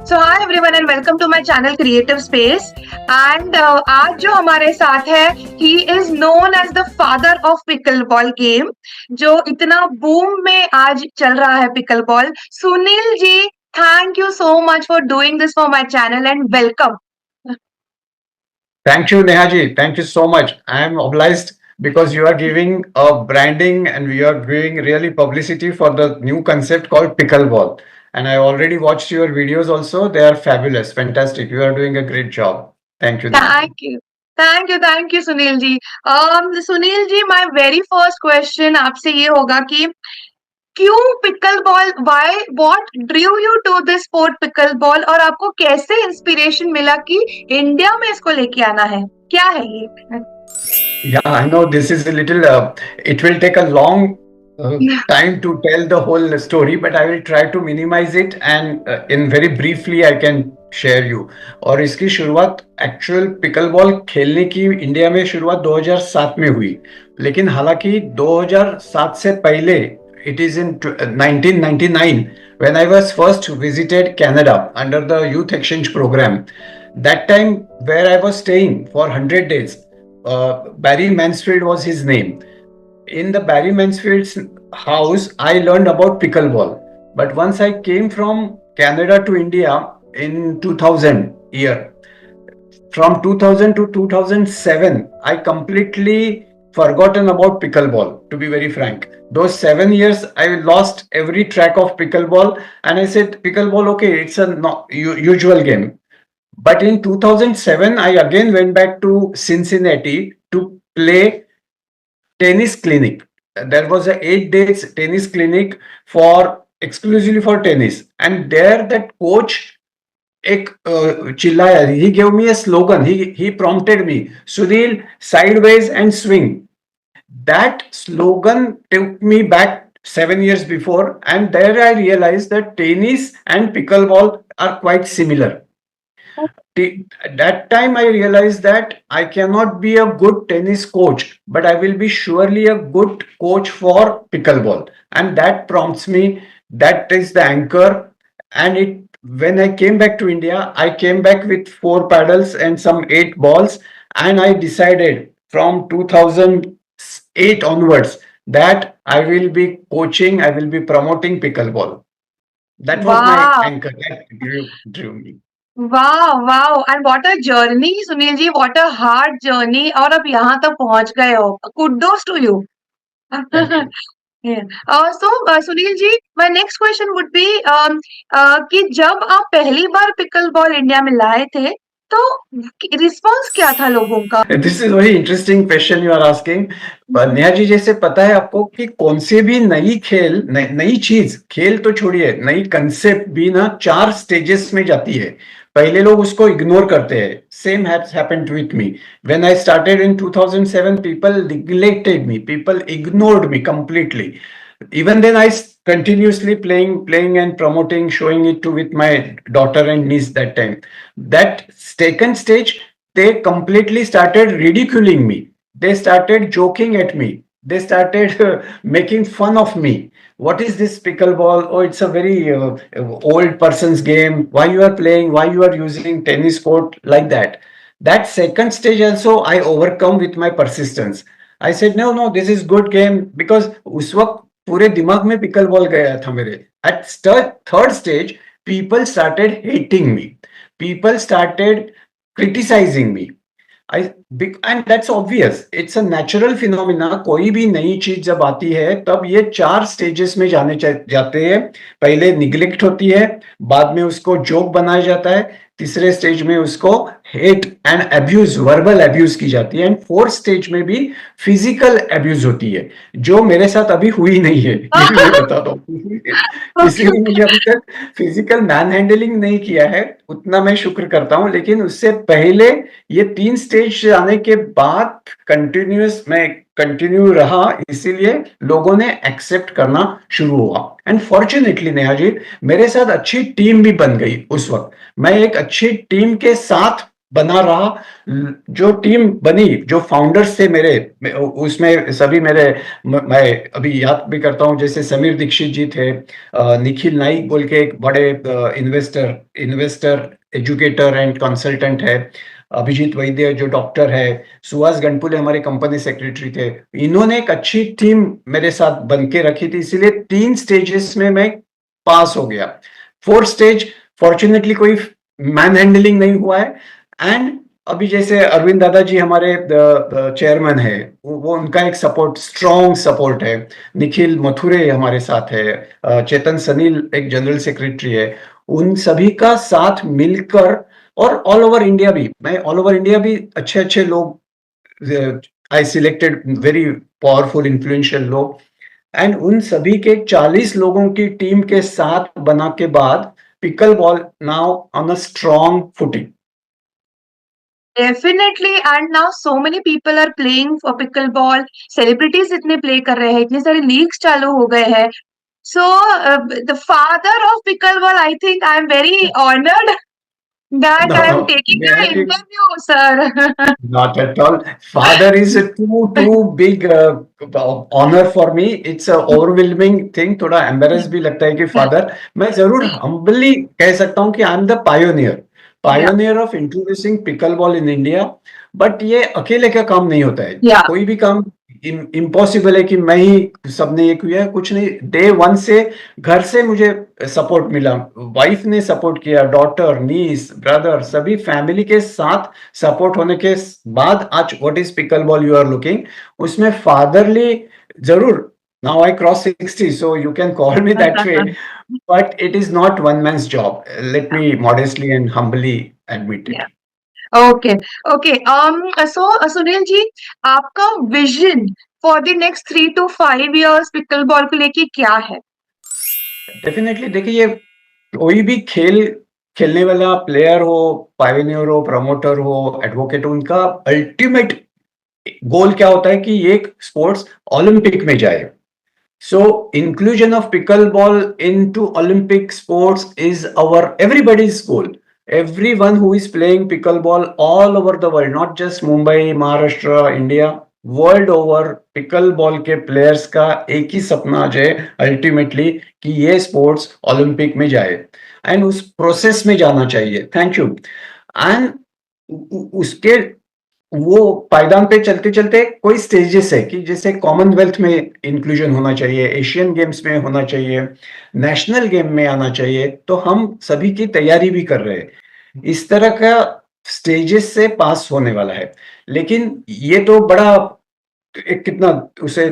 So hi everyone and welcome to my channel creative space. And आज जो हमारे साथ है, he is known as the father of pickleball game, जो इतना बूम में आज चल रहा है pickleball. Sunil ji, thank you so much for doing this for my channel and welcome. Thank you, Nehaji. Thank you so much. I am obliged because you are giving a branding and you are doing really publicity for the new concept called pickleball. And I already watched your videos also. They are fabulous, fantastic. You are doing a great job. Thank you, Nehaji. Thank you, thank you Sunil ji. Sunil ji, my very first question आपसे ये होगा कि क्यों pickleball, why, what drew you to this sport pickleball, और आपको कैसे inspiration मिला कि इंडिया में इसको लेके आना है? क्या है ये? Yeah, I know this is a little, it will take a long time to tell the whole story, but I will try to minimize it and in very briefly I can share you. और इसकी शुरुआत actual pickle ball खेलने की India में शुरुआत 2007 में हुई, लेकिन हालांकि 2007 से पहले it is in 1999 when I was first visited Canada under the youth exchange program. That time where I was staying for 100 days, Barry Mansfield was his name. In the Barry Mansfield's house, I learned about pickleball. But once I came from Canada to India in 2000 year, from 2000 to 2007, I completely forgotten about pickleball, to be very frank. Those 7 years, I lost every track of pickleball, and I said, pickleball, okay, it's a usual game. But in 2007, I again went back to Cincinnati to play tennis clinic. There was a 8 days tennis clinic for exclusively for tennis, and there that coach chillaya. He gave me a slogan. He prompted me, Sunil, sideways and swing. That slogan took me back 7 years before, and there I realized that tennis and pickleball are quite similar. That time I realized that I cannot be a good tennis coach, but I will be surely a good coach for pickleball. And that prompts me, that is the anchor. And it, when I came back to India, I came back with 4 paddles and some 8 balls. And I decided from 2008 onwards that I will be coaching, I will be promoting pickleball. That was my वाह, anchor that drew me. वाह, वाह, and what a journey Sunil ji, what a hard journey, और अब यहाँ तक पहुंच गए हो। Kudos to you. Thank you. Yeah. Sunil ji, my next question would be कि जब आप पहली बार पिकल बॉल इंडिया में लाए थे, तो रिस्पॉन्स क्या था लोगों का? This is very interesting question you are asking. Neha ji, जैसे पता है आपको कि कौन से भी नई खेल, नई चीज, खेल तो छोड़िए, नई कंसेप्ट भी ना 4 स्टेजेस में जाती है। पहले लोग उसको इग्नोर करते हैं। Same has happened with me when I started in 2007। People neglected me, people ignored me completely. Even then I continuously playing and promoting, showing it to with my daughter and niece. That time, that second stage, they completely started ridiculing me. They started joking at me. They started making fun of me. What is this pickleball? Oh, it's a very old person's game. Why you are playing? Why you are using tennis court like that? That second stage also I overcome with my persistence. I said no, this is good game, because उस वक्त पूरे दिमाग में pickle ball गया था मेरे. At third stage, people started hating me. People started criticizing me. And that's obvious. It's a natural phenomena. कोई भी नई चीज जब आती है, तब ये 4 स्टेजेस में जाते हैं. पहले निग्लेक्ट होती है, बाद में उसको जोक बनाया जाता है, तीसरे स्टेज में उसको hate and abuse, verbal abuse की जाती है, एंड फोर्थ स्टेज में भी फिजिकल अब्यूज होती है, जो मेरे साथ अभी हुई नहीं है. ये भी मैं बताता हूँ. किसी ने मुझे अभी तक फिजिकल मैन हैंडलिंग नहीं किया है, उतना मैं शुक्र करता हूँ. लेकिन उससे पहले ये 3 स्टेज आने के बाद कंटिन्यू रहा, इसीलिए लोगों ने एक्सेप्ट करना शुरू हुआ. एंड फॉर्चुनेटली नेहा जी, मेरे साथ अच्छी टीम भी बन गई. उस वक्त मैं एक अच्छी टीम के साथ बना रहा। जो टीम बनी, जो फाउंडर्स थे मेरे, उसमें सभी मेरे, मैं अभी याद भी करता हूँ, जैसे समीर दीक्षित जी थे, निखिल नाइक बोल के एक बड़े investor investor educator and consultant है, अभिजीत वैद्य जो डॉक्टर है, सुहास गणपुले हमारे कंपनी सेक्रेटरी थे। इन्होंने एक अच्छी टीम मेरे साथ बन के रखी थी, इसीलिए 3 स्टेजेस में मैं पास हो गया। 4th स्टेज फॉर्चुनेटली कोई मैन हैंडलिंग नहीं हुआ है। एंड अभी जैसे अरविंद दादा जी हमारे चेयरमैन है, वो उनका एक सपोर्ट, स्ट्रॉन्ग सपोर्ट है। निखिल मथुरे हमारे साथ है, चेतन सनील एक जनरल सेक्रेटरी है। उन सभी का साथ मिलकर, और ऑल ओवर इंडिया भी, मैं ऑल ओवर इंडिया भी अच्छे अच्छे लोग, I selected very powerful influential लोग, एंड उन सभी के 40 लोगों की टीम के साथ बना के बाद pickleball now on a strong footing. Definitely, and now so many people are playing for pickleball, celebrities इतने प्ले कर रहे हैं, इतने सारे लीग्स चालू हो गए हैं। So the father of pickle ball, I think I am very honoured that I am No, taking may your I take? interview, sir. Not at all. Father is a too big honor for me. It's a overwhelming thing. थोड़ा embarrass भी लगता है कि father, मैं जरूर humbly कह सकता हूँ कि I am the pioneer, Yeah, pioneer of introducing pickleball in India. But ये अकेले का काम नहीं होता है, yeah. कोई भी काम इम्पॉसिबल है कि मैं ही सबने ये किया है, कुछ नहीं। डे 1 से घर से मुझे सपोर्ट मिला, वाइफ ने सपोर्ट किया, डॉटर, नीस, ब्रदर, सभी फैमिली के साथ सपोर्ट होने के बाद आज what is pickleball you are looking, उसमें फादरली जरूर। Now I cross 60, so you can call me that way, but it is not one man's job, let me modestly and humbly admit it. Yeah. Okay, okay. So Sunil जी, आपका vision for the next 3 to 5 years pickle ball को लेके क्या है? Definitely देखिए, ये कोई भी खेल खेलने वाला प्लेयर हो, पायनियर हो, प्रमोटर हो, एडवोकेट हो, उनका अल्टीमेट गोल क्या होता है कि एक स्पोर्ट्स ओलंपिक में जाए। So inclusion of pickleball into Olympic sports is our everybody's goal. Everyone who is playing pickleball all over the world, not just Mumbai, Maharashtra, India, world over pickle ball के players का एक ही सपना है ultimately कि ये sports Olympic में जाए, and उस प्रोसेस में जाना चाहिए। Thank you. एंड उसके वो पायदान पे चलते चलते कोई स्टेजेस है कि जैसे कॉमनवेल्थ में इंक्लूजन होना चाहिए, एशियन गेम्स में होना चाहिए, नेशनल गेम में आना चाहिए, तो हम सभी की तैयारी भी कर रहे हैं। इस तरह का स्टेजेस से पास होने वाला है, लेकिन ये तो बड़ा कितना उसे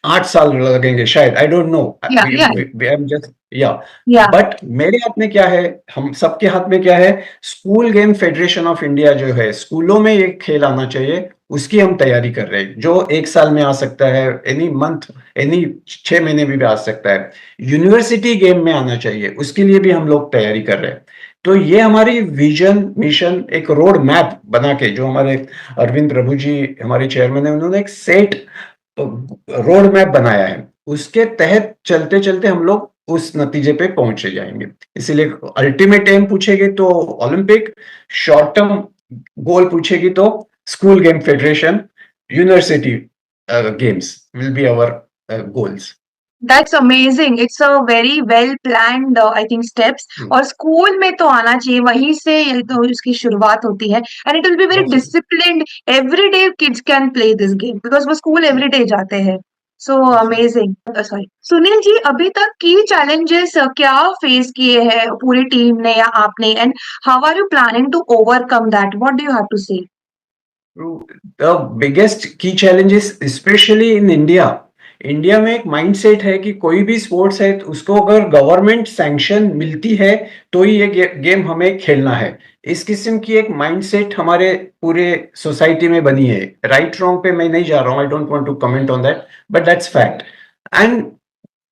8 साल लगेंगे शायद, I don't know, I am just या। बट मेरे हाथ में क्या है, हम सबके हाथ में क्या है, school game federation of India जो है, स्कूलों में ये खेल आना चाहिए, उसकी हम तैयारी कर रहे हैं, जो 1 साल में आ सकता है, एनी मंथ, एनी 6 महीने भी आ सकता है। यूनिवर्सिटी गेम में आना चाहिए, उसके लिए भी हम लोग तैयारी कर रहे हैं। तो ये हमारी विजन, मिशन, एक रोड मैप बना के, जो हमारे अरविंद प्रभु जी हमारे चेयरमैन है, उन्होंने एक सेट रोड मैप बनाया है, उसके तहत चलते चलते हम लोग उस नतीजे पे पहुंचे जाएंगे। इसीलिए अल्टीमेट एम पूछेगी तो ओलंपिक, शॉर्ट टर्म गोल पूछेगी तो school game federation, university games will be our goals. That's amazing. It's a very well planned, I think, steps. और स्कूल में तो आना चाहिए, वहीं से ये तो उसकी शुरुआत होती है, and it will be very disciplined. Every day kids can play this game because वो स्कूल every day जाते हैं. So amazing. Sorry. Sunil ji, अभी तक की challenges क्या फेस किए हैं पूरी टीम ने या आपने, and how are you planning to overcome that? What do you have to say? The biggest key challenges, especially in India, India में एक माइंडसेट है कि कोई भी स्पोर्ट्स है तो उसको अगर गवर्नमेंट सैंक्शन मिलती है तो ही ये गेम हमें खेलना है। इस किस्म की एक माइंडसेट हमारे पूरे सोसाइटी में बनी है। राइट रॉन्ग पे मैं नहीं जा रहा हूँ, I don't want to comment on that, but that's fact. And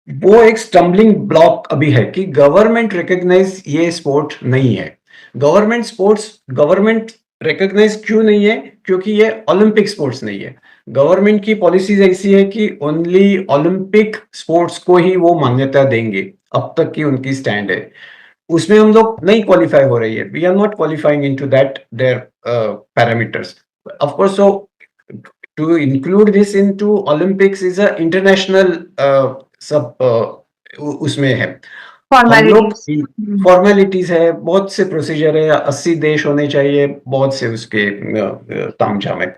वो एक स्टम्बलिंग ब्लॉक अभी है कि गवर्नमेंट रिकॉग्नाइज ये स्पोर्ट नहीं है। गवर्नमेंट रिकॉग्नाइज क्यों नहीं है? क्योंकि ये ओलंपिक स्पोर्ट्स नहीं है। गवर्नमेंट की पॉलिसीज ऐसी है कि ओनली ओलंपिक स्पोर्ट्स को ही वो मान्यता देंगे, अब तक की उनकी स्टैंड है। उसमें हम लोग नहीं क्वालिफाई हो रही है, we are not qualifying into that their parameters. Of course, so to include this into Olympics is a international सब उसमें है। हम लोग फॉर्मेलिटीज। फॉर्मेलिटीज है, बहुत से प्रोसीजर है, 80 देश होने चाहिए, बहुत से उसके तामझाम है।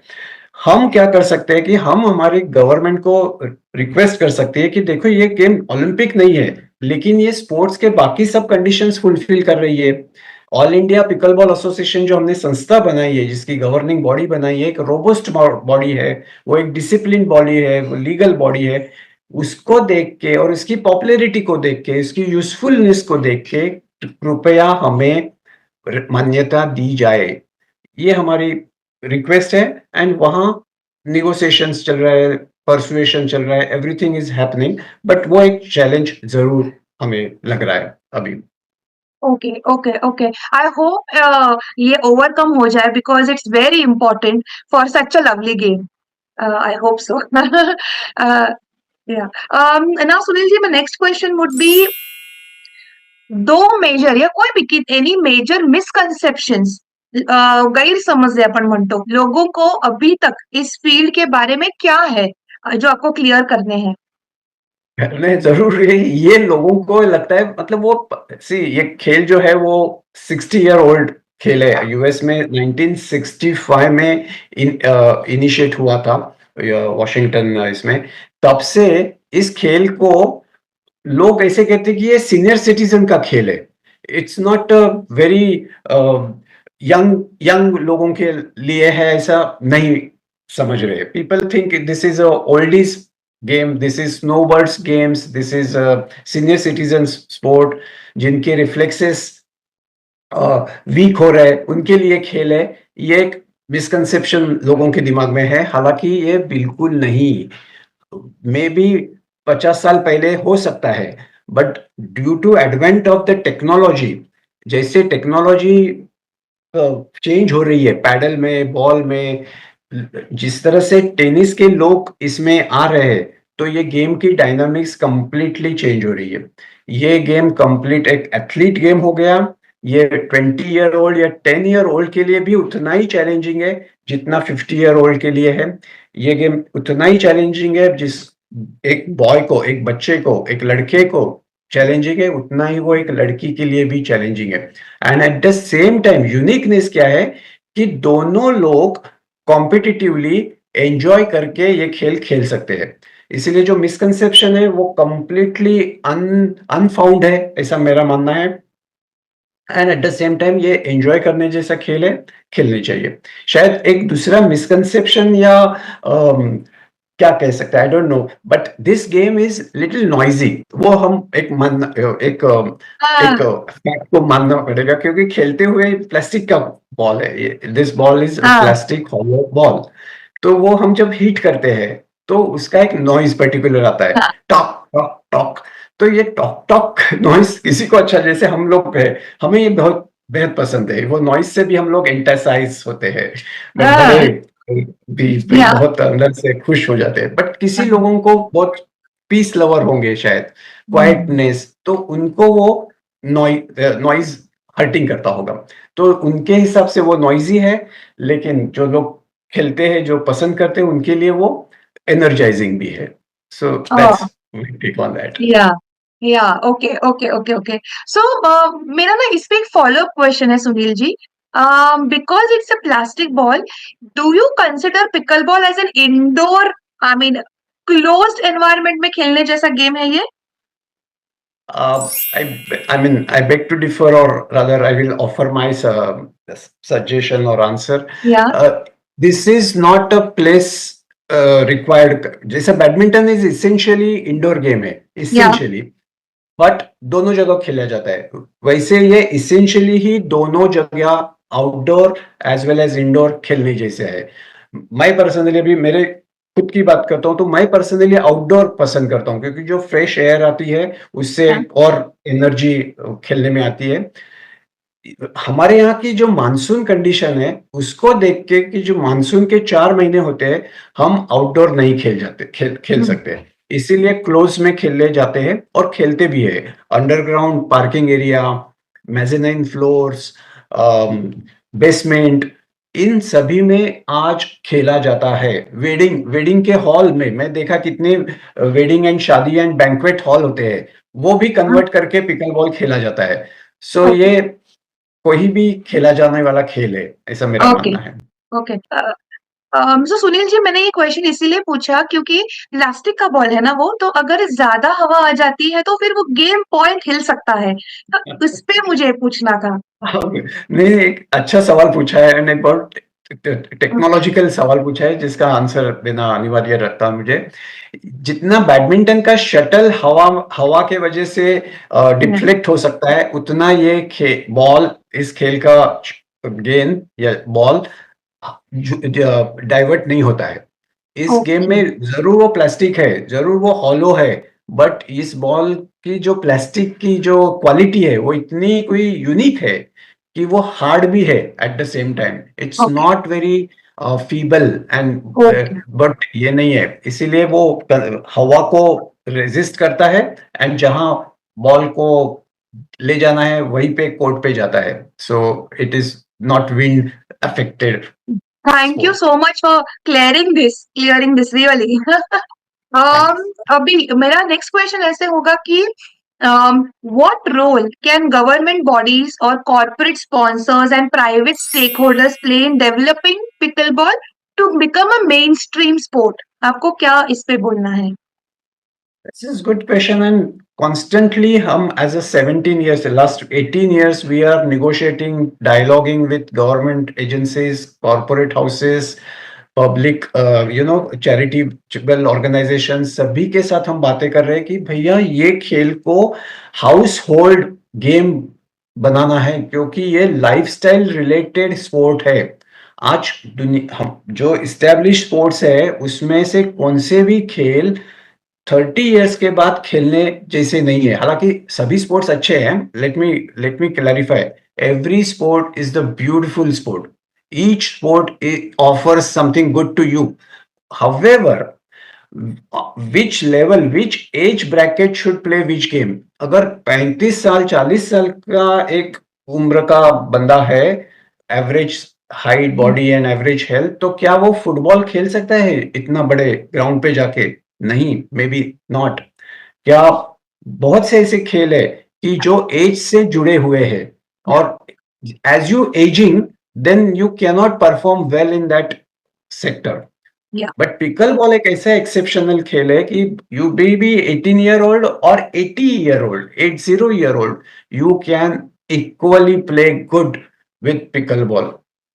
हम क्या कर सकते हैं कि हम हमारे गवर्नमेंट को रिक्वेस्ट कर सकते हैं कि देखो ये गेम ओलंपिक नहीं है, लेकिन ये स्पोर्ट्स के बाकी सब कंडीशंस फुलफिल कर रही है। ऑल इंडिया पिकलबॉल एसोसिएशन जो हमने संस्था बनाई है, जिसकी गवर्निंग बॉडी बनाई है, एक रोबस्ट बॉडी है, वो एक डिसिप्लिन बॉडी है, वो लीगल बॉडी है। उसको देख के और इसकी पॉपुलैरिटी को देख के, इसकी यूजफुलनेस को देख के कृपया हमें मान्यता दी जाए, ये हमारी रिक्वेस्ट है। एंड वहां निगोसिएशंस चल रहा है, परसुएशन चल रहा है, एवरीथिंग इज हैपनिंग, बट वो एक चैलेंज जरूर हमें लग रहा है अभी। Okay, okay, okay. I hope ये ओवरकम हो जाए because it's very important for such a lovely game. I hope so. Now Sunil ji, my next question would be, दो मेजर या कोई भी एनी मेजर मिसकंसेप्शंस, गैर समझ अपन म्हणतो लोगों को अभी तक इस फील्ड के बारे में क्या है जो आपको क्लियर करने हैं? करने जरूर ये लोगों को लगता है, मतलब वो सी ये खेल जो है वो 60 ईयर ओल्ड खेल है। यूएस में 1965 में इनिशिएट हुआ था, वॉशिंगटन इसमें। तब से इस खेल को लोग ऐसे कहते हैं कि ये सीनियर सिटीजन का खेल है। It's not very young young लोगों के लिए है, ऐसा नहीं समझ रहे। People think this is a oldies game, this is snowbirds games, this is senior citizen sport, जिनके रिफ्लेक्सेस वीक हो रहे हैं उनके लिए खेल है। ये एक मिसकंसेप्शन लोगों के दिमाग में है, हालांकि ये बिल्कुल नहीं। मे बी 50 साल पहले हो सकता है, but due to advent of the technology, जैसे टेक्नोलॉजी चेंज हो रही है, पैडल में, बॉल में, जिस तरह से टेनिस के लोग इसमें आ रहे हैं, तो ये गेम की डायनामिक्स कंप्लीटली चेंज हो रही है। ये गेम कंप्लीट एक एथलीट गेम हो गया। ये 20 ईयर ओल्ड या 10 ईयर ओल्ड के लिए भी उतना ही चैलेंजिंग है जितना 50 ईयर ओल्ड के लिए है। ये गेम उतना ही चैलेंजिंग है, जिस एक बॉय को, एक बच्चे को, एक लड़के को चैलेंजिंग है, उतना ही वो एक लड़की के लिए भी चैलेंजिंग है। And at the same time uniqueness क्या है कि दोनों लोग कॉम्पिटिटिवली एंजॉय करके ये खेल खेल सकते हैं। इसीलिए जो मिसकंसेप्शन है वो कंप्लीटली अनफाउंड है, ऐसा मेरा मानना है। And at the same time ये एंजॉय करने जैसा खेल है, खेलनी चाहिए। शायद एक दूसरा मिसकंसेप्शन या क्या कह सकते हैं, I don't know, but this game is little noisy. वो हम एक हाँ, फैक्ट को मानना पड़ेगा, क्योंकि खेलते हुए प्लास्टिक का बॉल है ये, दिस बॉल इज हाँ, प्लास्टिक हॉलो बॉल। तो वो हम जब हिट करते हैं तो उसका एक नॉइज पर्टिकुलर आता है, हाँ, टॉक टॉक टॉक। तो ये टॉक टॉक नॉइज किसी को अच्छा, जैसे हम लोग है, हमें ये बहुत बेहद पसंद है। वो नॉइज से भी हम लोग एंटासाइज होते हैं, बड़े हाँ, भी या, बहुत अंदर से खुश हो जाते हैं। बट किसी लोगों को बहुत पीस लवर होंगे शायद, क्वाइटनेस, तो उनको वो नॉइज हर्टिंग करता होगा। तो उनके हिसाब से वो नॉइजी है, लेकिन जो लोग खेलते हैं, जो पसंद करते हैं, उनके लिए वो एनर्जाइजिंग भी है। So that's my take on that. Yeah, yeah, okay, okay, okay, okay. सो मेरा ना इस पे एक फॉलो अप क्वेश्चन है Sunil ji. Because it's a plastic ball, do you consider pickleball as an indoor, I mean closed environment में खेलने जैसा गेम है ये? I mean, I beg to differ, or rather, I will offer my suggestion or answer. या, This is not a place required. जैसे badminton is essentially indoor game है, या, essentially, but दोनों जगह खेला जाता है। वैसे ये इसेंशियली ही दोनों जगह outdoor as well as indoor खेलने जैसे है। मैं पर्सनली भी मेरे खुद की बात करता हूँ, तो मैं पर्सनली आउटडोर पसंद करता हूँ, क्योंकि जो फ्रेश एयर आती है उससे या, और एनर्जी खेलने में आती है। हमारे यहाँ की जो मानसून कंडीशन है उसको देख के, कि जो मानसून के 4 महीने होते हैं, हम आउटडोर नहीं खेल सकते हैं। इसीलिए क्लोज में खेलने जाते हैं और खेलते भी है। Underground parking area mezzanine floors, basement, इन सभी में आज खेला जाता है। वेडिंग वेडिंग के हॉल में मैं देखा कितने वेडिंग एंड शादी एंड बैंक्वेट हॉल होते हैं, वो भी कन्वर्ट करके पिकल बॉल खेला जाता है। सो ओके ये कोई भी खेला जाने वाला खेल है, ऐसा मेरा ओके मानना है। ओके। सो सुनील जी, मैंने ये क्वेश्चन इसीलिए पूछा क्योंकि इलास्टिक का बॉल है ना वो, तो अगर ज्यादा हवा आ जाती है तो फिर वो गेम पॉइंट हिल सकता है, तो उस पे मुझे पूछना था। नहीं, एक अच्छा सवाल पूछा है, और एक बहुत टेक्नोलॉजिकल सवाल पूछा है जिसका आंसर देना अनिवार्य रहता है मुझे। जितना बैडमिंटन का शटल हवा हवा के वजह से डिफ्लेक्ट हो सकता है, उतना ये बॉल, इस खेल का गेंद या बॉल डाइवर्ट नहीं होता है। इस गेम ओके में जरूर वो प्लास्टिक है, जरूर वो हॉलो है, बट इस बॉल की जो प्लास्टिक की जो क्वालिटी है वो इतनी कोई यूनिक है कि वो हार्ड भी है at the same time. It's okay not very feeble and, okay but ये नहीं है, इसीलिए वो हवा को रेजिस्ट करता है, एंड जहां बॉल को ले जाना है वहीं पे कोर्ट पे जाता है। So it is not wind affected thank you sport. So much for clearing this really. अभी मेरा नेक्स्ट क्वेश्चन ऐसे होगा कि what role can government bodies or corporate sponsors and private stakeholders play in developing pickleball to become a mainstream sport? आपको क्या इस पे बोलना है? This is good question, and constantly hum as a 17 years, the last 18 years, we are negotiating, dialoguing with government agencies, corporate houses, public charitable organisation, सभी के साथ हम बातें कर रहे हैं कि भैया ये खेल को हाउस होल्ड गेम बनाना है, क्योंकि ये लाइफस्टाइल रिलेटेड स्पोर्ट है। आज दुनिया हम जो इस्टेब्लिश स्पोर्ट्स है उसमें से कौन से भी खेल 30 इयर्स के बाद खेलने जैसे नहीं है। हालांकि सभी स्पोर्ट्स अच्छे हैं, let me clarify, every sport is the beautiful sport, each sport offers something good to you. However, which level, which age bracket should play which game. अगर 35 साल 40 साल का एक उम्र का बंदा है, average height body and average health, तो क्या वो फुटबॉल खेल सकता है इतना बड़े ग्राउंड पे जाके? नहीं, मे बी नॉट। क्या बहुत से ऐसे खेल है कि जो एज से जुड़े हुए हैं, और as you ageing, then you cannot perform well in that sector. Yeah. But pickleball एक ऐसा एक्सेप्शनल खेल है कि यू बी 18 ईयर ओल्ड और 80 year old, 80 year old, you can equally play good with pickle ball.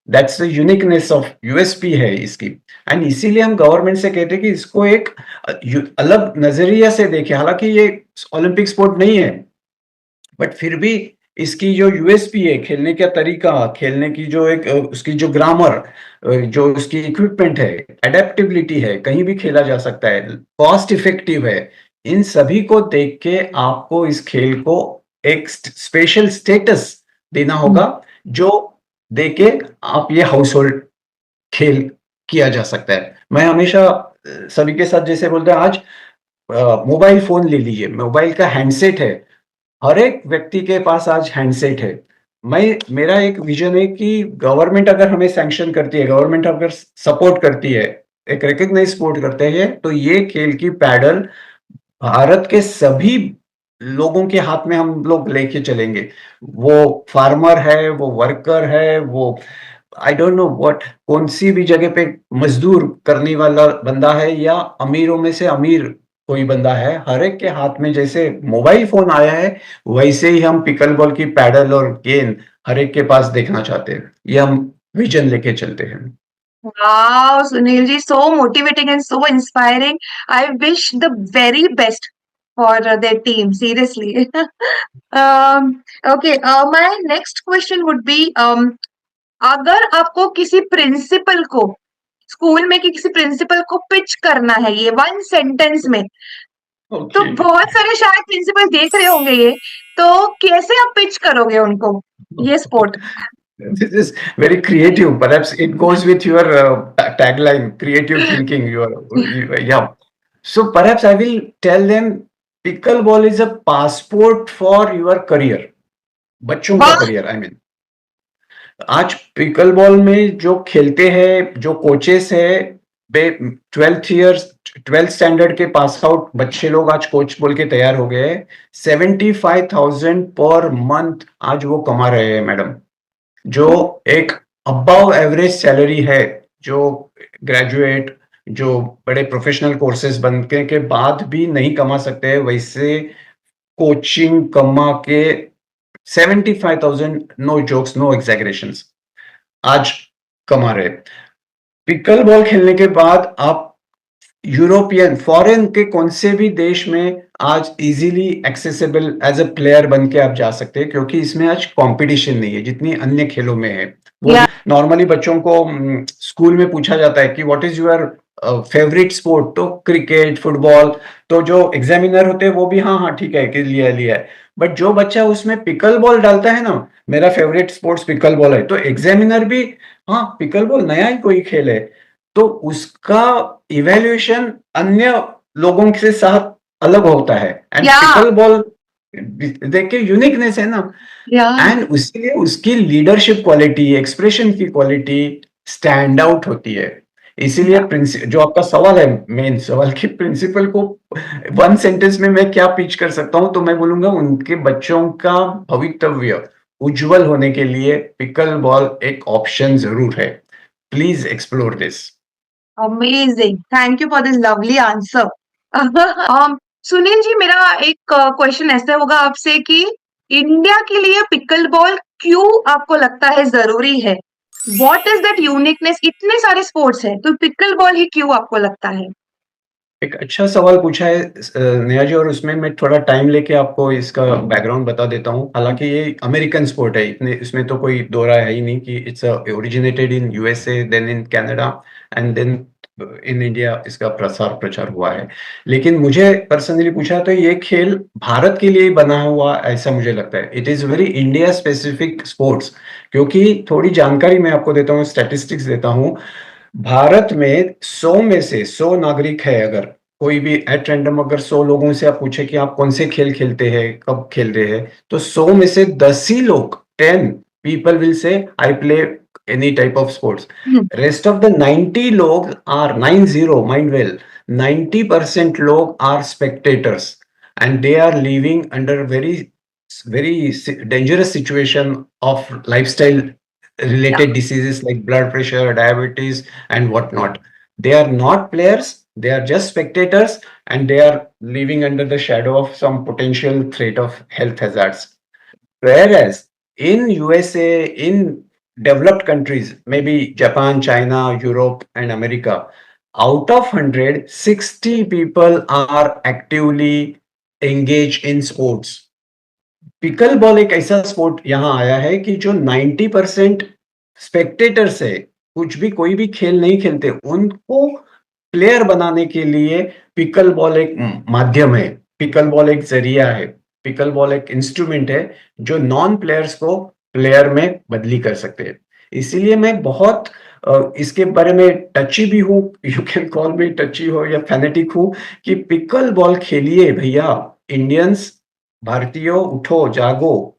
That's the uniqueness of USP है इसकी। And इसीलिए हम गवर्नमेंट से कहते हैं कि इसको एक अलग नजरिया से देखें। हालांकि ये ओलंपिक स्पोर्ट नहीं है, बट फिर भी इसकी जो यूएसपी है, खेलने का तरीका, खेलने की जो एक उसकी जो ग्रामर, जो उसकी इक्विपमेंट है, एडेप्टेबिलिटी है, कहीं भी खेला जा सकता है, कॉस्ट इफेक्टिव है, इन सभी को देख के आपको इस खेल को एक स्पेशल स्टेटस देना होगा, जो देके आप ये हाउस होल्ड खेल किया जा सकता है। मैं हमेशा सभी के साथ जैसे बोलते हैं, आज मोबाइल फोन ले लीजिए, मोबाइल का हैंडसेट है, हर एक व्यक्ति के पास आज हैंडसेट है। मेरा एक विजन है कि गवर्नमेंट अगर हमें सैंक्शन करती है, गवर्नमेंट अगर सपोर्ट करती है, एक रिकग्नाइज सपोर्ट करते हैं, तो ये खेल की पैडल भारत के सभी लोगों के हाथ में हम लोग लेके चलेंगे। वो फार्मर है, वो वर्कर है, वो आई डोंट नो व्हाट, कौन सी भी जगह पे मजदूर करने वाला बंदा है, या अमीरों में से अमीर कोई बंदा है, हर एक के हाथ में जैसे मोबाइल फोन आया है, वैसे ही हम पिकल बॉल की पैडल और गेंद हर एक के पास देखना चाहते हैं। ये हम विजन लेके चलते हैं। Wow, Sunil ji, so motivating and so inspiring. I wish the very best for their team, seriously. Okay, my next question would be, अगर आपको किसी प्रिंसिपल को स्कूल में किसी प्रिंसिपल को पिच करना है ये वन सेंटेंस में, तो ओके, बहुत सारे शायद प्रिंसिपल देख रहे होंगे ये, तो कैसे आप पिच करोगे उनको ये sport? this is very creative. Perhaps it goes with your tagline, creative thinking. Yeah. So perhaps I will tell them pickleball is a passport for your career. बच्चों का वाह! करियर, आई मीन आज pickle ball में जो खेलते हैं, जो coaches है, वे 12th स्टैंडर्ड के पास आउट बच्चे लोग आज कोच बोल के तैयार हो गए हैं। 75,000 पर मंथ आज वो कमा रहे हैं मैडम, जो एक अबव एवरेज सैलरी है। जो ग्रेजुएट, जो बड़े प्रोफेशनल कोर्सेज बनने के बाद भी नहीं कमा सकते हैं, वैसे कोचिंग कमा के 75,000, नो जोक्स, नो एग्जैगरेशंस, आज कमा रहे। पिकल बॉल खेलने के बाद आप यूरोपियन फॉरेन के कौन से भी देश में आज easily accessible as a player बन के आप जा सकते हैं, क्योंकि इसमें आज कंपटीशन नहीं है जितनी अन्य खेलों में है। वो या नॉर्मली बच्चों को स्कूल में पूछा जाता है कि what is your favourite sport, तो क्रिकेट, फुटबॉल, तो जो एग्जामिनर होते हैं वो भी हाँ हाँ ठीक है कि लिया लिया है। बट जो बच्चा उसमें पिकल बॉल डालता है ना, मेरा फेवरेट स्पोर्ट्स पिकल बॉल है, तो एग्जामिनर भी हाँ पिकल बॉल नया ही कोई खेल है, तो उसका इवैल्यूएशन अन्य लोगों के साथ अलग होता है। एंड या पिकल बॉल देख के यूनिकनेस है ना, या एंड उसके उसकी लीडरशिप क्वालिटी, एक्सप्रेशन की क्वालिटी स्टैंड आउट होती है। इसीलिए या जो आपका सवाल है, मेन सवाल कि प्रिंसिपल को वन सेंटेंस में मैं क्या पिच कर सकता हूं, तो मैं बोलूंगा उनके बच्चों का भवितव्य उज्जवल होने के लिए पिकल बॉल एक ऑप्शन जरूर है। Please explore this. Amazing, thank you for this lovely answer. Sunil ji, मेरा एक क्वेश्चन ऐसे होगा आपसे कि इंडिया के लिए पिकल बॉल क्यों आपको लगता है जरूरी है? What is that uniqueness? इतने सारे स्पोर्ट्स हैं, तो पिकल बॉल ही क्यों आपको लगता है? एक अच्छा सवाल पूछा है नेहा जी, और उसमें मैं थोड़ा टाइम लेके आपको इसका बैकग्राउंड बता देता हूँ। हालांकि ये अमेरिकन स्पोर्ट है, इतने इसमें तो कोई दो राय है ही नहीं कि it's originated in USA, then in Canada, and then in India इसका प्रसार प्रचार हुआ है। लेकिन मुझे पर्सनली पूछा तो ये खेल भारत के लिए ही बना हुआ ऐसा मुझे लगता है। It is very India specific sports, क्योंकि थोड़ी जानकारी मैं आपको देता हूँ, स्टैटिस्टिक्स देता हूँ। भारत में 100 में से 100 नागरिक है, अगर कोई भी एट रैंडम अगर 100 लोगों से आप पूछे कि आप कौन से खेल खेलते हैं, कब खेल रहे हैं, तो 100 में से 10 ही लोग, 10 people will say I play any type of sports. Hmm, rest of the 90 लोग आर 90, माइंड वेल, 90% लोग are spectators, and they are living under very very dangerous situation of lifestyle या related diseases like blood pressure, diabetes, and whatnot. They are not players, they are just spectators, and they are living under the shadow of some potential threat of health hazards. Whereas in USA, in developed countries, maybe Japan, China, Europe, and America, out of 100, 60 people are actively engaged in sports. Pickle ball एक ऐसा sport यहां आया है कि जो 90% spectators है, कुछ भी कोई भी खेल नहीं खेलते, उनको प्लेयर बनाने के लिए पिकल बॉल एक माध्यम है, पिकल बॉल एक जरिया है, पिकल बॉल एक इंस्ट्रूमेंट है जो नॉन प्लेयर्स को प्लेयर में बदली कर सकते हैं। इसीलिए मैं बहुत इसके बारे में टची भी हूँ, यू कैन कॉल मी टची हो या फैनेटिक हूँ, कि पिकल बॉल खेलिए भैया, इंडियंस, भारतीयों उठो जागो,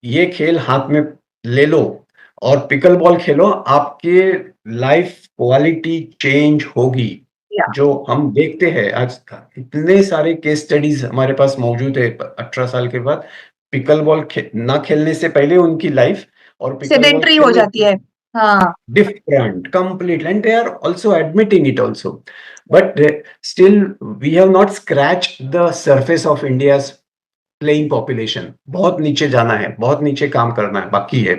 ये खेल हाथ में ले लो और पिकल बॉल खेलो, आपके लाइफ क्वालिटी चेंज होगी। या जो हम देखते हैं आज, इतने सारे केस स्टडीज हमारे पास मौजूद है 18 साल के बाद, पिकल बॉल ना खेलने से पहले उनकी लाइफ और पिकल बॉल सेडेंट्री हो खेलने जाती है। हाँ। different completely, and they are also admitting it also, but still we have not scratched the surface of India's playing population. बहुत नीचे जाना है, बहुत नीचे काम करना है, बाकी है।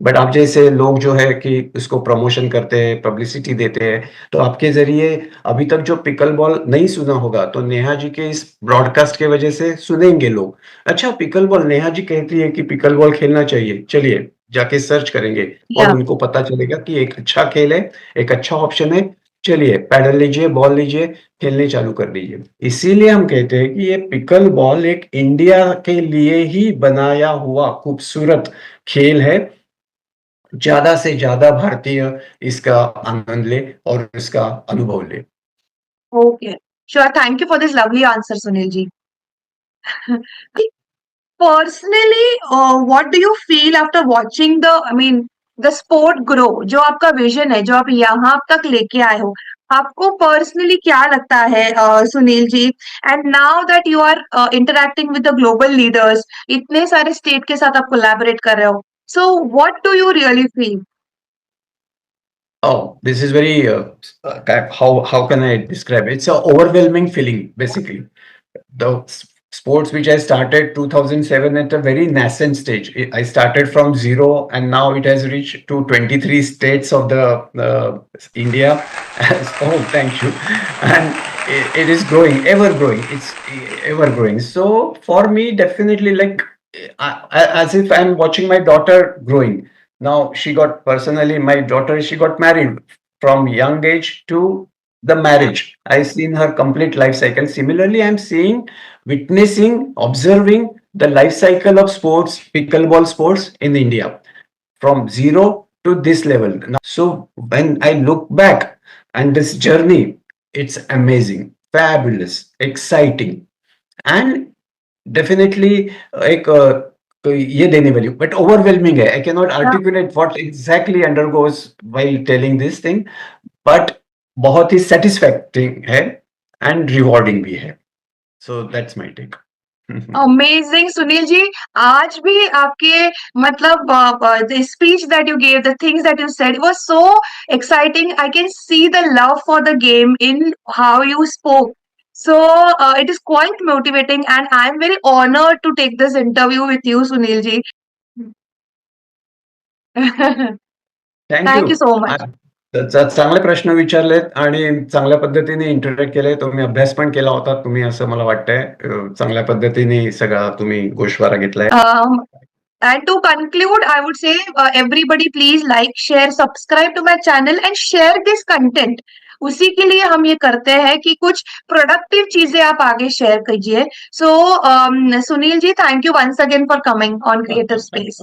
बट आप जैसे लोग जो है कि उसको प्रमोशन करते हैं, पब्लिसिटी देते हैं, तो आपके जरिए अभी तक जो पिकल बॉल नहीं सुना होगा, तो नेहा जी के इस ब्रॉडकास्ट के वजह से सुनेंगे लोग। अच्छा पिकल बॉल, नेहा जी कहती है कि पिकल बॉल खेलना चाहिए, चलिए जाके सर्च करेंगे और या उनको पता चलेगा कि एक अच्छा खेल है, एक अच्छा ऑप्शन है। चलिए पैडल लीजिए, बॉल लीजिए, खेलने चालू कर दीजिए। इसीलिए हम कहते हैं कि ये पिकल बॉल एक इंडिया के लिए ही बनाया हुआ खूबसूरत खेल है। ज्यादा से ज्यादा भारतीय इसका आनंद ले और इसका अनुभव ले। Okay, sure, thank you for this lovely answer Sunil ji. Personally what do you feel after watching the sport grow? जो आपका विजन है, जो आप यहाँ तक लेके आए हो, आपको पर्सनली क्या लगता है Sunil ji? And now that you are interacting with the global leaders, इतने सारे स्टेट के साथ आप कोलैबोरेट कर रहे हो, so what do you really feel? Oh, this is very how can I describe it? It's an overwhelming feeling basically. The sports which I started 2007 at a very nascent stage. I started from zero and now it has reached to 23 states of the India. Oh, thank you. And it is growing, ever growing. It's ever growing. So for me, definitely like as if I'm watching my daughter growing. Now she got personally, my daughter, she got married from young age to the marriage. I seen her complete life cycle. Similarly, I'm seeing, witnessing, observing the life cycle of sports, pickleball sports in India from zero to this level. So when I look back and this journey, it's amazing, fabulous, exciting, and definitely एक ये देने वाली but overwhelming है. I can not articulate what exactly undergoes while telling this thing, but बहुत ही satisfacting है and rewarding भी है. So that's my take. Amazing Sunil ji, आज भी आपके मतलब the speech that you gave, the things that you said was so exciting. I can see the love for the game in how you spoke. So it is quite motivating, and I'm very honored to take this interview with you, Sunil ji. Thank you. Thank you so much. चांगले प्रश्न विचारलेत आणि चांगल्या पद्धतीने interact केले. तुम्ही अभ्यास पण केला होता तुम्ही, असं मला वाटतंय. चांगल्या पद्धतीने सगळा तुम्ही गोषवारा घेतलाय. And to conclude, I would say everybody please like, share, subscribe to my channel and share this content. उसी के लिए हम ये करते हैं कि कुछ प्रोडक्टिव चीजें आप आगे शेयर कीजिए. So Sunil ji, thank you once again for coming on creative space.